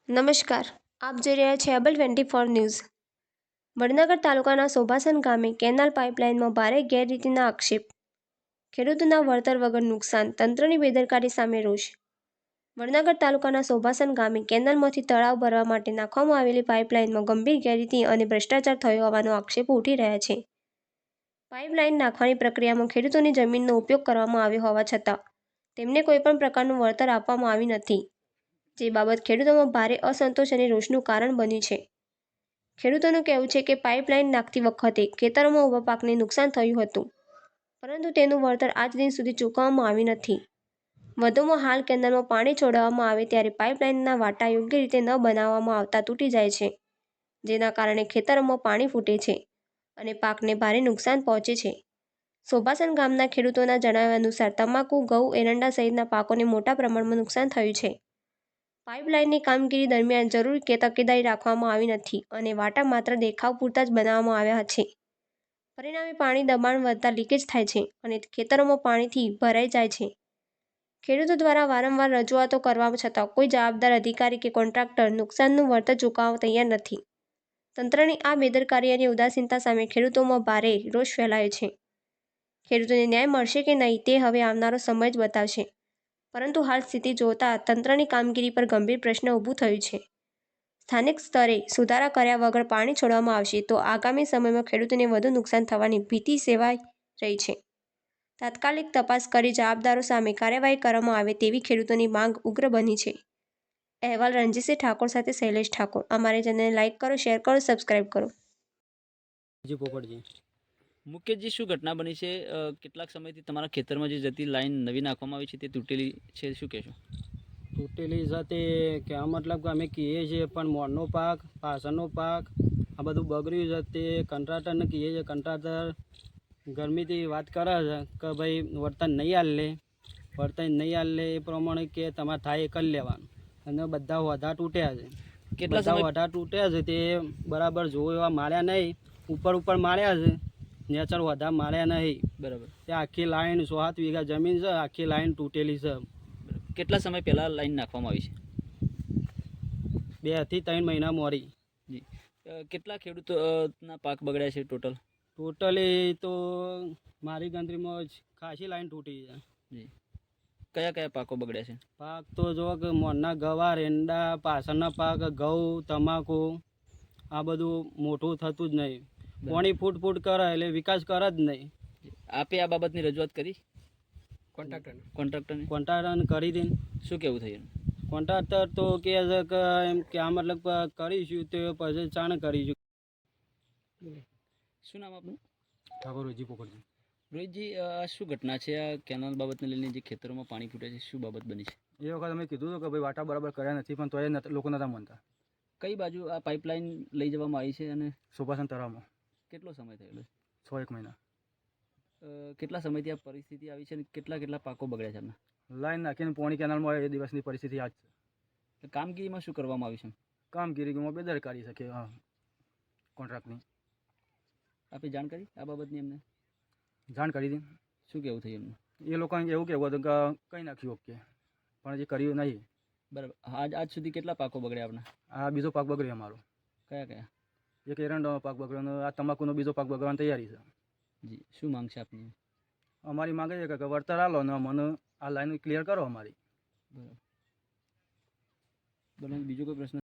નમસ્કાર, આપ જોઈ રહ્યા છો એબલ 24 ન્યૂઝ। વડનગર તાલુકાના સોભાસન ગામે કેનાલ પાઇપલાઇનમાં ભારે ગેરરીતિના આક્ષેપ, ખેડૂતોના વળતર વગર નુકસાન, તંત્રની બેદરકારી સામે રોષ। વડનગર તાલુકાના સોભાસન ગામે કેનાલમાંથી તળાવ ભરવા માટે નાખવામાં આવેલી પાઇપલાઇનમાં ગંભીર ગેરરીતિ અને ભ્રષ્ટાચાર થયો હોવાનો આક્ષેપો ઉઠી રહ્યા છે। પાઇપલાઇન નાખવાની પ્રક્રિયામાં ખેડૂતોની જમીનનો ઉપયોગ કરવામાં આવ્યો હોવા છતાં તેમને કોઈપણ પ્રકારનું વળતર આપવામાં આવ્યું નથી, જે બાબત ખેડૂતોમાં ભારે અસંતોષ અને રોષનું કારણ બન્યું છે। ખેડૂતોનું કહેવું છે કે પાઇપલાઇન નાખતી વખતે ખેતરોમાં ઊભા પાકને નુકસાન થયું હતું, પરંતુ તેનું વળતર આજ દિન સુધી ચૂકવવામાં આવ્યું નથી। વધુમાં હાલ કેનાલમાં પાણી છોડવામાં આવે ત્યારે પાઇપલાઇનના વાટા યોગ્ય રીતે ન બનાવવામાં આવતા તૂટી જાય છે, જેના કારણે ખેતરોમાં પાણી ફૂટે છે અને પાકને ભારે નુકસાન પહોંચે છે। સોભાસન ગામના ખેડૂતોના જણાવ્યા અનુસાર તમાકુ, ઘઉં, એરંડા સહિતના પાકોને મોટા પ્રમાણમાં નુકસાન થયું છે। પાઇપલાઇનની કામગીરી દરમિયાન જરૂરી તકેદારી રાખવામાં આવી નથી અને વાટા માત્ર દેખાવ પૂરતા જ બનાવવામાં આવ્યા છે। પરિણામે પાણી દબાણ વધતા લીકેજ થાય છે અને ખેતરોમાં પાણીથી ભરાઈ જાય છે। ખેડૂતો દ્વારા વારંવાર રજૂઆતો કરવા છતાં કોઈ જવાબદાર અધિકારી કે કોન્ટ્રાક્ટર નુકસાનનું વળતર ચૂકવવા તૈયાર નથી। તંત્રની આ બેદરકારી અને ઉદાસીનતા સામે ખેડૂતોમાં ભારે રોષ ફેલાયો છે। ખેડૂતોને ન્યાય મળશે કે નહીં તે હવે આવનારો સમય જ બતાવશે, પરંતુ હાલ સ્થિતિ જોતા તંત્રની કામગીરી પર ગંભીર પ્રશ્ન ઊભું થયું છે। સ્થાનિક સ્તરે સુધારા કર્યા વગર પાણી છોડવામાં આવશે તો આગામી સમયમાં ખેડૂતોને વધુ નુકસાન થવાની ભીતિ સેવાઈ રહી છે। તાત્કાલિક તપાસ કરી જવાબદારો સામે કાર્યવાહી કરવામાં આવે તેવી ખેડૂતોની માંગ ઉગ્ર બની છે। અહેવાલ રણજીતસિંહ ઠાકોર સાથે શૈલેષ ઠાકોર। અમારી ચેનલને લાઇક કરો, શેર કરો, સબસ્ક્રાઇબ કરો। જી પોપટજી, મુકેશજી, શું ઘટના બની છે? કેટલાક સમયથી તમારા ખેતરમાં જે જતી લાઈન નવી નાખવામાં આવી છે તે તૂટેલી છે, શું કહેશો? તૂટેલી સાથે કહેવા મતલબ કે અમે કહીએ છીએ પણ મોરનો પાક, પાછળનો પાક આ બધું બગડ્યું છે। તે કોન્ટ્રાક્ટરને કહીએ છીએ, કોન્ટ્રાક્ટર ગરમીથી વાત કરે છે કે ભાઈ વળતર નહીં આલે, વળતર નહીં આલે એ પ્રમાણે કે તમારે થાય એ કરી લેવાનું, અને બધા હોધા તૂટ્યા છે। બધા હોધા તૂટ્યા છે તે બરાબર જોવો એવા માર્યા નહીં, ઉપર માર્યા છે, નેચર હોધા માર્યા નહીં બરાબર। તે આખી લાઈન 107 વીઘા જમીન છે, આખી લાઈન તૂટેલી છે। કેટલા સમય પહેલાં લાઈન નાખવામાં આવી છે? 2 થી 3 મહિના મોરી। જી, કેટલા ખેડૂતોના પાક બગડ્યા છે ટોટલ? ટોટલી તો મારી ગણતરીમાં ખાસી લાઈન તૂટી છે। જી, કયા કયા પાકો બગડ્યા છે? પાક તો જો કે મોરના ગવાર, એંડા, પાછળના પાક, ઘઉં, તમાકુ આ બધું મોટું થતું જ નહીં। પાણી ફૂટ કરે એટલે વિકાસ કરે જ નહીં। આપે આ બાબતની રજૂઆત કરી કોન્ટ્રાક્ટરને કરી દઈને શું કેવું થયું? કોન્ટ્રાક્ટર તો કહે છે કે એમ કે આ મતલબ કરીશું તો પછી ચાણ કરીશું। શું નામ આપનું? ઠાકોર રોહિતજી પોપટજી। રોહિતજી, આ શું ઘટના છે? આ કેનાલ બાબતને લઈને જે ખેતરોમાં પાણી ફૂટે છે, શું બાબત બની છે? એ વખત અમે કીધું હતું કે ભાઈ વાટા બરાબર કર્યા નથી, પણ તોય લોકો નતા માનતા। કઈ બાજુ આ પાઇપલાઇન લઈ જવામાં આવી છે અને સોભાસન તળાવમાં કેટલો સમય થયેલો? 6-1 મહિના। કેટલા સમયથી આ પરિસ્થિતિ આવી છે અને કેટલા પાકો બગડ્યા છે આપણા? લાઈન નાખીને પોણી કેનાલમાં આવે એ દિવસની પરિસ્થિતિ આ જ છે। કામગીરીમાં શું કરવામાં આવ્યું છે? કામગીરીમાં બેદરકારી છે કે કોન્ટ્રાક્ટની। આપે જાણ કરી આ બાબતની એમને? જાણ કરી હતી। શું કેવું થયું એમનું? એ લોકોને એવું કહેવું હતું કે કંઈ નાખ્યું ઓકે, પણ હજી કર્યું નહીં બરાબર। આજ સુધી કેટલા પાકો બગડ્યા આપણા? આ બીજો પાક બગડ્યો અમારો। કયા કયા? એક એરંડાનો પાક બગડ્યો અને આ તમાકુનો બીજો પાક બગડવાની તૈયારી છે। જી, શું માંગ છે આપની? અમારી માંગ એ છે કે વળતર આલો ને મને આ લાઈન ક્લિયર કરો અમારી। બરાબર, બીજો કોઈ પ્રશ્ન?